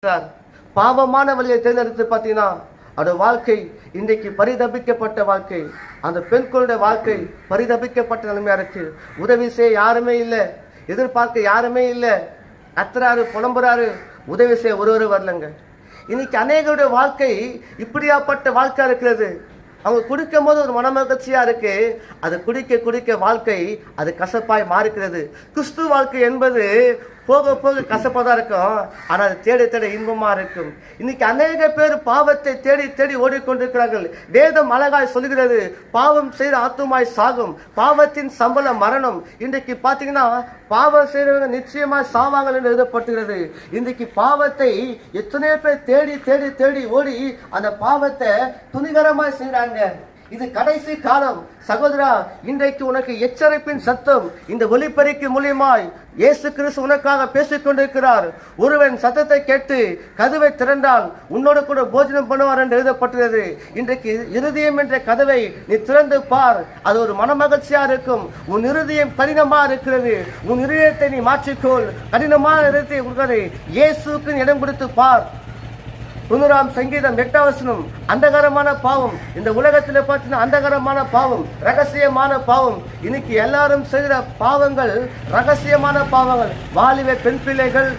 பாவமான வழியை தேர்ந்தெடுத்து பார்த்தீங்கன்னா அந்த வாழ்க்கை இன்றைக்கு பரிதபிக்கப்பட்ட வாழ்க்கை. அந்த பெண்களுடைய வாழ்க்கை பரிதபிக்கப்பட்ட நிலைமையா இருக்கு. உதவி செய்ய யாருமே இல்லை, எதிர்பார்க்க யாருமே இல்லை. கத்துறாரு, புலம்புறாரு, உதவி செய்ய ஒருவரு வரலங்க. இன்னைக்கு அநேகருடைய வாழ்க்கை இப்படியாப்பட்ட வாழ்க்கை இருக்கிறது. அவங்க குடிக்கும் போது ஒரு மனமகிழ்ச்சியா இருக்கு, அது குடிக்க குடிக்க வாழ்க்கை அது கசப்பாய் மாறுகிறது. கிறிஸ்துவ வாழ்க்கை என்பது போக போக கசப்பாதான் இருக்கும், ஆனால் அது தேடி தேடி இன்பமா இருக்கும். இன்னைக்கு அநேக பேர் பாவத்தை தேடி தேடி ஓடிக்கொண்டிருக்கிறார்கள். வேதம் அழகாய் சொல்கிறது, பாவம் செய்த ஆத்துமாய் சாகும், பாவத்தின் சம்பளம் மரணம். இன்றைக்கு பாத்தீங்கன்னா பாவம் செய்யறவங்க நிச்சயமாய் சாவாங்கள் என்று எழுதப்பட்டுகிறது. இன்றைக்கு பாவத்தை எத்தனையோ பேர் தேடி தேடி தேடி ஓடி அந்த பாவத்தை துணிகரமாய் செய்யறாங்க. இது கடைசி காலம் சகோதரா. இன்றைக்கு உனக்கு எச்சரிப்பின் சத்தம் இந்த ஒலிபெருக்கி மூலியமாய் இயேசு கிறிஸ்து உனக்காக பேசிக் கொண்டிருக்கிறார். ஒருவன் சத்தத்தை கேட்டு கதவை திறந்தால் உன்னோடு கூட போஜனம் பண்ணுவார் என்று எழுதப்பட்டுள்ளது. இன்றைக்கு இருதயம் என்ற கதவை நீ திறந்து பார், அது ஒரு மனமகிழ்ச்சியா இருக்கும். உன் இருதயம் கடினமா இருக்கிறது, உன் இருதயத்தை நீ மாற்றிக்கொள். கடினமான இருதயத்தை உங்களை இயேசுக்கு இடம் கொடுத்து பார். 90 சங்கீதம் 8வது வசனம், அந்தகரமான பாவம் இந்த உலகத்தில் பார்த்தீங்கன்னா அந்தகரமான பாவம், ரகசியமான பாவம். இன்னைக்கு எல்லாரும் செய்கிற பாவங்கள் ரகசியமான பாவங்கள். வாலிப பெண் பிள்ளைகள்,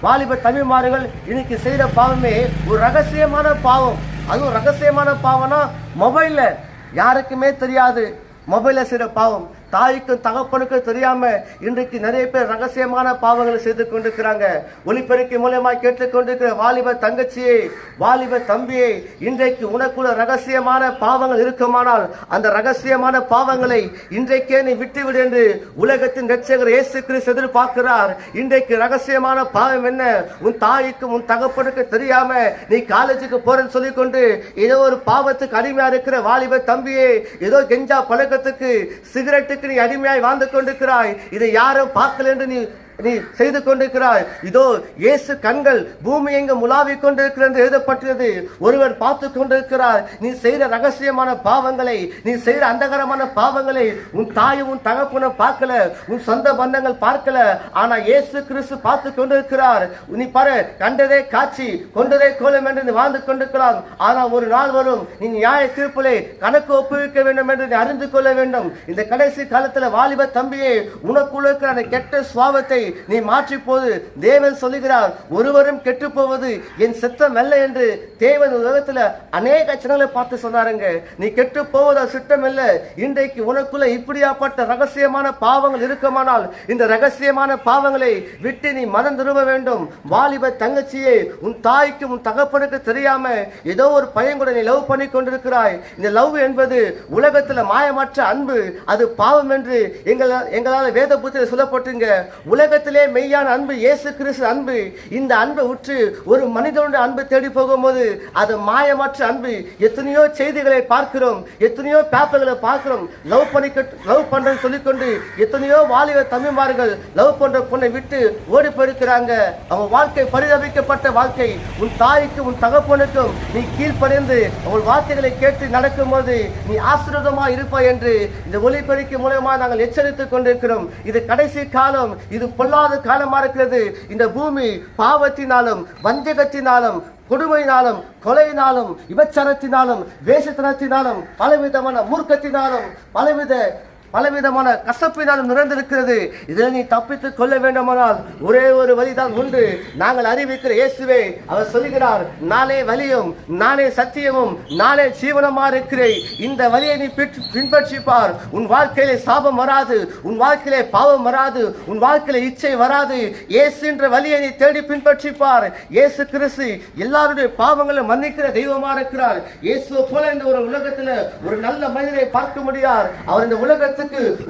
வாலிப தமிழ்மார்கள் இன்னைக்கு செய்கிற பாவமே ஒரு ரகசியமான பாவம். அதுவும் ரகசியமான பாவம்னா மொபைல்ல யாருக்குமே தெரியாது. மொபைல்ல செய்கிற பாவம் தாய்க்கும் தகப்பனுக்கும் தெரியாம இன்றைக்கு நிறைய பேர் ரகசியமான பாவங்களை செய்து கொண்டிருக்கிறாங்க. ஒலிபெருக்கி மூலமா கேட்டுக்கொண்டிருக்கிற வாலிப தங்கச்சியை, வாலிப தம்பியை, இன்றைக்கு உனக்குள்ள ரகசியமான பாவங்கள் இருக்குமானால் அந்த ரகசியமான பாவங்களை இன்றைக்கே நீ விட்டுவிடு என்று உலகத்தின் இரட்சகர் இயேசு கிறிஸ்து எதிர்பார்க்கிறார். இன்றைக்கு ரகசியமான பாவம் என்ன? உன் தாய்க்கும் உன் தகப்பனுக்கு தெரியாம நீ காலேஜுக்கு போறேன்னு சொல்லிக்கொண்டு ஏதோ ஒரு பாவத்துக்கு அடிமையா இருக்கிற வாலிப தம்பியே, ஏதோ கெஞ்சா பழக்கத்துக்கு, சிகரெட்டு நீ அடிமையாய் வாழ்ந்து கொண்டிருக்கிறாய். இதை யாரும் பார்க்கல என்று நீ செய்து கொண்டிருக்கிறாய். இதோ இயேசு கண்கள் பூமி எங்க முலாவிக் கொண்டிருக்கிறது என்று எழுதப்பட்டது. ஒருவர் பார்த்து கொண்டிருக்கிறார். நீ செய்த ரகசியமான பாவங்களை, நீ செய்த அந்தகரமான பாவங்களை உன் தாயும் உன் தகப்பனும் பார்க்கல, உன் சொந்த பந்தங்கள் பார்க்கல, ஆனா இயேசு கிறிஸ்து பார்த்து கொண்டிருக்கிறார். நீ பாரு, கண்டதே காட்சி கொண்டதே கோலம் என்று நீ வாழ்ந்து கொண்டிருக்கிறார். ஆனா ஒரு நாள் வரும், நீ நியாய தீர்ப்பிலே கணக்கு ஒப்புவிக்க வேண்டும் என்று நீ அறிந்து கொள்ள வேண்டும். இந்த கடைசி காலத்துல வாலிப தம்பியே, உனக்குள்ள இருக்கிற அந்த கெட்ட சுவாபத்தை நீ மாற்றி போது தேவன் சொல்லுகிறார், ஒருவரும் கெட்டு போவது என் சித்தம் அல்ல என்று. தேவன் உலகத்துல அநேக ஜனங்களை பார்த்து சொன்னாருங்க, நீ கெட்டு போவதா சித்தம் அல்ல. இன்றைக்கு உனக்குள்ள இப்படியாப்பட்ட ரகசியமான பாவங்கள் இருக்குமானால் இந்த ரகசியமான பாவங்களை விட்டு நீ மனம் திரும்ப வேண்டும். வாலிப தங்கச்சியே, உன் தாய்க்கு உன் தகப்பனுக்கு தெரியாம ஏதோ ஒரு பையன் கூட நீ லவ் பண்ணி கொண்டிருக்கிறாய். இந்த லவ் என்பது உலகத்துல மாயமற்ற அன்பு, அது பாவம் என்று எங்களால் வேத புத்தகத்தில் சொல்லப்பட்டுங்க. உலகத்திலே மெய்யான அன்பு இயேசு கிறிஸ்து அன்பு. இந்த அன்பை உற்று ஒரு மனிதனுடைய அன்பு தேடி போகும்போது அது மாயமற்ற அன்பு. எத்தனையோ செய்திகளை பார்க்கிறோம், எத்தனையோ பேப்பர்களை பார்க்கிறோம். லவ் பண்றேன்னு சொல்லிக்கொண்டு எத்தனையோ வாலிப தமிழ்மார்கள் லவ் பண்ற பொண்ணை விட்டு ஓடி போயிருக்கிறாங்க. அவங்க வாழ்க்கை பரிதபிக்கப்பட்ட வாழ்க்கை. உன் தாய்க்கும் உன் தகப்பனுக்கும் நீ கீழ்ப்படைந்து அவள் வார்த்தைகளை கேட்டு நடக்கும் போது நீ ஆசீர்வாதமா இருப்பாய் என்று இந்த ஒலிபெருக்கி மூலமா நாங்கள் எச்சரித்துக் கொண்டிருக்கிறோம். இது கடைசி காலம், இது பொல்லாத காலமா இருக்கிறது. இந்த பூமி பாவத்தினாலும் வஞ்சகத்தினாலும் கொடுமையினாலும் கொலையினாலும் விபச்சாரத்தினாலும் வேஷத்தனத்தினாலும் பலவிதமான மூர்க்கத்தினாலும் பலவிதமான கசப்பினாலும் நிறைந்திருக்கிறது. இதில் நீ தப்பித்துக் கொள்ள வேண்டுமானால் ஒரே ஒரு வழிதான் உண்டு. நாங்கள் அறிவிக்கிற இயேசுவே அவர் சொல்கிறார், நானே வழியும் நானே சத்தியமும் நானே ஜீவனமா இருக்கிறேன். இந்த வழியை நீ பின்பற்றிப்பார். உன் வாழ்க்கையிலே சாபம் வராது, உன் வாழ்க்கையிலே பாவம் வராது, உன் வாழ்க்கையிலே இச்சை வராது. இயேசு என்ற வழியை நீ தேடி பின்பற்றிப்பார். இயேசு கிறிஸ்து எல்லாருடைய பாவங்களை மன்னிக்கிற தெய்வமா இருக்கிறார். இயேசுவை போல இந்த ஒரு உலகத்துல ஒரு நல்ல மனிதரை பார்க்க முடியாது. அவர் இந்த உலகத்துக்கு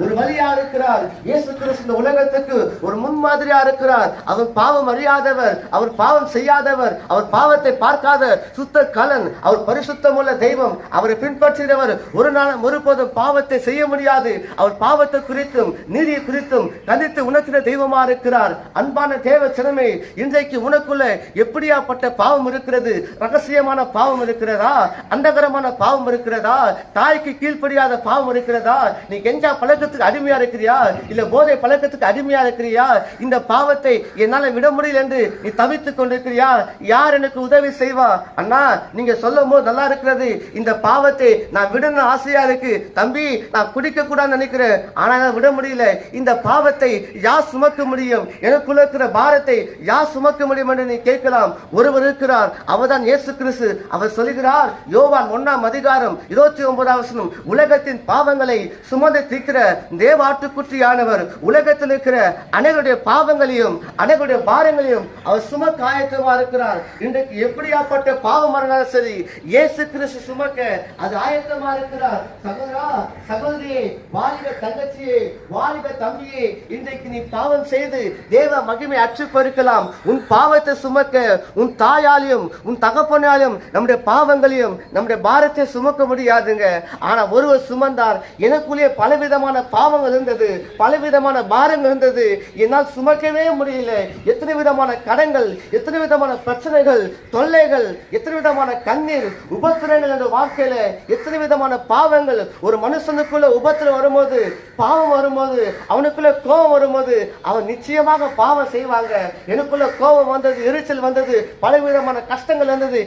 ஒரு வழியா இருக்கிறார். இயேசு கிறிஸ்து இந்த உலகத்துக்கு ஒரு முன்மாதிரியா இருக்கிறார். அவர் பாவம் அறியாதவர், அவர் பாவம் செய்யாதவர், அவர் பாவத்தை பார்க்காத சுத்த கலன், அவர் பரிசுத்தமுள்ள தெய்வம். அவரை பின்பற்றினவர் ஒரு நாளும் ஒருபோதும் பாவத்தை செய்ய முடியாது. அவர் பாவத்தை குறித்தும் நீதியை குறித்தும் கண்டித்து உணர்த்தின தெய்வமா இருக்கிறார். அன்பான தேவ ஜனமே, இன்றைக்கு உனக்குள்ள எப்படியாப்பட்ட பாவம் இருக்கிறது? ரகசியமான பாவம் இருக்கிறதா? அந்தகரமான பாவம் இருக்கிறதா? தாய்க்கு கீழ்ப்படியாத பாவம் இருக்கிறதா? நீ கெஞ்சா பழக்கத்துக்கு அடிமையா இருக்கிறியா, இல்ல போதை பழக்கத்துக்கு அடிமையா இருக்கிறியா, இந்த பாவத்தை என்னால விட முடியல என்று நீ தவித்துக் கொண்டிருக்கிறியா, யார் எனக்கு உதவி செய்வா? அண்ணா, நீங்க சொல்லும் போது நல்லா இருக்கிறது, இந்த பாவத்தை நான் விடணும் ஆசையா இருக்கு தம்பி, நான் குடிக்க கூடாதுன்னு நினைக்கிறேன், ஆனா நான் விட முடியல. இந்த பாவத்தை யார் சுமக்க முடியும்? எனக்குள்ள இருக்கிற பாரத்தை யார் சுமக்க முடியும் என்று நீ கேட்கலாம். ஒருவர் இருக்கிறார், அவர்தான் இயேசு கிறிஸ்து. அவர் சொல்லுகிறார், யோவான் 1:29 உலகத்தின் பாவங்களை சுமந்து தீர்க்கிற தேவாட்டுக்குட்டியானவர் உலகத்தில் இருக்கிற அனைவருடைய பாவங்களையும் அனைவருடைய பாரங்களையும் அவர் சுமக்க ஆயத்தமா இருக்கிறார். இன்றைக்கு எப்படியாப்பட்ட பாவம் இருந்தாலும் சரி, இயேசு கிறிஸ்து சுமக்க அது ஆயத்தமா இருக்கிறார். சகோதரா, சகோதரியே, வாலிப தங்கச்சியே, வாலிப தம்பியே, இன்றைக்கு நீ பாவம் செய்து தேவ மகிமை அற்று போயிருக்கலாம். உன் பாவத்தை சுமக்க உன் தாயாலையும் உன் தகப்பனாலையும் நம்முடைய பாவங்களையும் நம்முடைய பாரத்தை சுமக்க முடியாதுங்க. ஆனா ஒருவர் சுமந்தார். எனக்குள்ளே பலவிதமான பாவங்கள் இருந்தது, பலவிதமான பாரங்கள் இருந்தது, என்னால் சுமக்கவே முடியல. எத்தனை விதமான கடன்கள், எத்தனை விதமான பிரச்சனைகள், தொல்லைகள், எத்தனை விதமான கண்ணீர், உபத்திரங்கள் என்ற வாழ்க்கையில எத்தனை விதமான பாவங்கள். ஒரு மனுஷனுக்குள்ள உபத்திரம் வரும்போது, பாவம் வரும்போது, அவனுக்குள்ள கோபம் வரும்போது அவன் நிச்சயமாக பாவம் செய்வாங்க. எனக்குள்ள கோபம் வந்தது, எரிச்சல் வந்தது, பலவிதமான கஷ்டங்கள் வந்தது.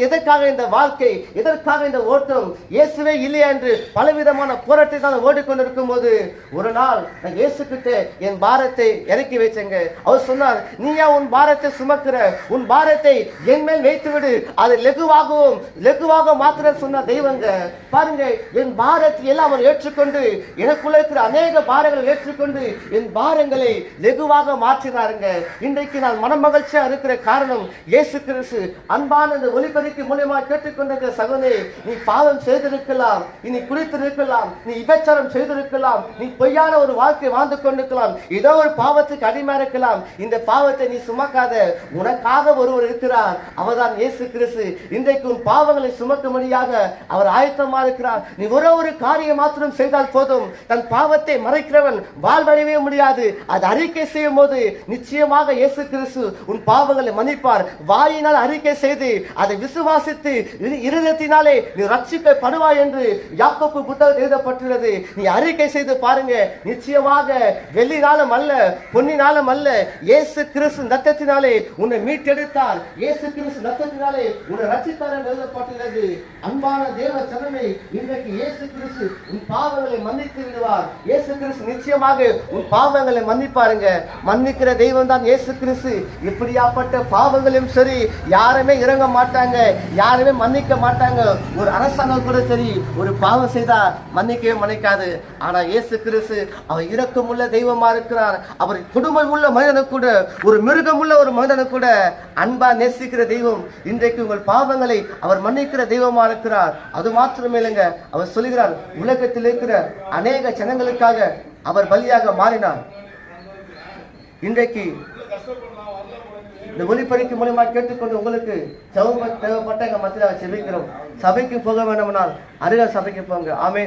எதற்காக இந்த வாழ்க்கை, எதற்காக இந்த ஓட்டம்? இயேசுவே இல்லையா என்று பலவிதமான போராட்டத்தை தான் ஓடிக்கொண்டிருக்கும் போது ஒரு நாள் நான் இயேசு கிட்ட என் பாரத்தை இறக்கி வச்சேங்க. அவர் சொன்னார், நீயா உன் பாரத்தை சுமக்கிற, உன் பாரத்தை என் மேல் வைத்து விடு, அதை லெகுவாக மாத்திர சொன்ன தெய்வங்க. பாருங்க, என் பாரத்தை எல்லாம் அவர் ஏற்றுக்கொண்டு, எனக்குள்ள இருக்கிற அநேக பாரங்களை ஏற்றுக்கொண்டு என் பாரங்களை லெகுவாக மாற்றினாருங்க. இன்றைக்கு நான் மனமகிழ்ச்சியா இருக்கிற காரணம் இயேசு கிறிஸ்து. அன்பான இந்த ஒலிபெருக்கி மூலமா கேட்டுக்கொண்டிருக்கிற சகோதரே, நீ பாவம் செய்திருக்கலாம், நீ குடித்திருக்கலாம், நீ விபச்சாரம் செய்திருக்கலாம், நீ பொய்யான ஒரு வாழ்க்கை வாழ்ந்து கொண்டிருக்கலாம், ஏதோ ஒரு பாவத்துக்கு அடிமையா இருக்கலாம். இந்த பாவத்தை நீ சுமக்காத, உனக்காக ஒருவர் இருக்கிறார், அவர்தான் இயேசு கிறிஸ்து. இன்றைக்கு உன் பாவங்களை சுமக்கும்படியாக அவர் ஆயத்தமா இருக்கிறார். நீ ஒரு காரியம் மாத்திரம் செய்தால் போதும். தன் பாவத்தை மறைக்கிறவன் வாழ்வடையவே முடியாது. அது அறிக்கை செய்யும் போது நிச்சயமாக இயேசு கிறிஸ்து உன் பாவங்களை மன்னிப்பார். வாயினால் அறிக்கை செய்து அதை விசுவாசித்து இருதயத்தினாலே நீ ரட்சிக்கப்படுவாய் என்று யாக்கோபு புத்தகத்தில் எழுதப்பட்டுள்ளது. நீ அறிக்கை செய்து பாருங்க, நிச்சயமாக வெள்ளினாலும் அல்ல, பொன்னினாலும் அல்ல, இயேசு கிறிஸ்து ரத்தத்தினாலே உன்னை மீட்டெடுத்தார், இயேசு கிறிஸ்து ரத்தத்தினாலே உன்னை ரட்சித்தார் என்று எழுதப்பட்டுள்ளது. அன்பான தேவ ஜனமே, இன்றைக்கு இயேசு கிறிஸ்து உன் பாவங்களை மன்னித்து விடுவார். இயேசு கிறிஸ்து நிச்சயமாக உன் பாவங்களை மன்னிப்பாருங்க. மன்னிக்கிற தெய்வம் தான் இயேசு கிறிஸ்து. இப்படியாப்பட்ட பாவங்களையும் சரி, யாருமே இறங்க மாட்டாங்க, யாருமே மன்னிக்க மாட்டாங்க. ஒரு அரசாங்கம் கூட சரி, ஒரு பாவம் செய்தா மன்னிக்கவே மன்னிக்காது. ஆனா இயேசு கிறிஸ்து அவர் இரக்கமுள்ள தெய்வமா இருக்கிறார். அவர் குடும்பம் உள்ள மனிதனு கூட, ஒரு மிருகம் உள்ள ஒரு மனிதனு கூட அன்பா நேசிக்கிற தெய்வம். இன்றைக்கு உங்கள் பாவங்களை அவர் மன்னிக்கிற தெய்வமா இருக்கிறார். அது மாத்திரமே இல்லைங்க, அவர் சொல்லுகிறார், உலகத்தில் இருக்கிற அநேக ஜனங்களுக்காக அவர் பலியாக மாறினார். இன்றைக்கு இந்த ஒலிபெருக்கி மூலமா கேட்டுக்கொண்டு உங்களுக்கு தேவைப்பட்ட எங்க மத்தியில் செபிக்கிறோம். சபைக்கு போக வேண்டும்னால் அருகால் சபைக்கு போங்க. ஆமென்.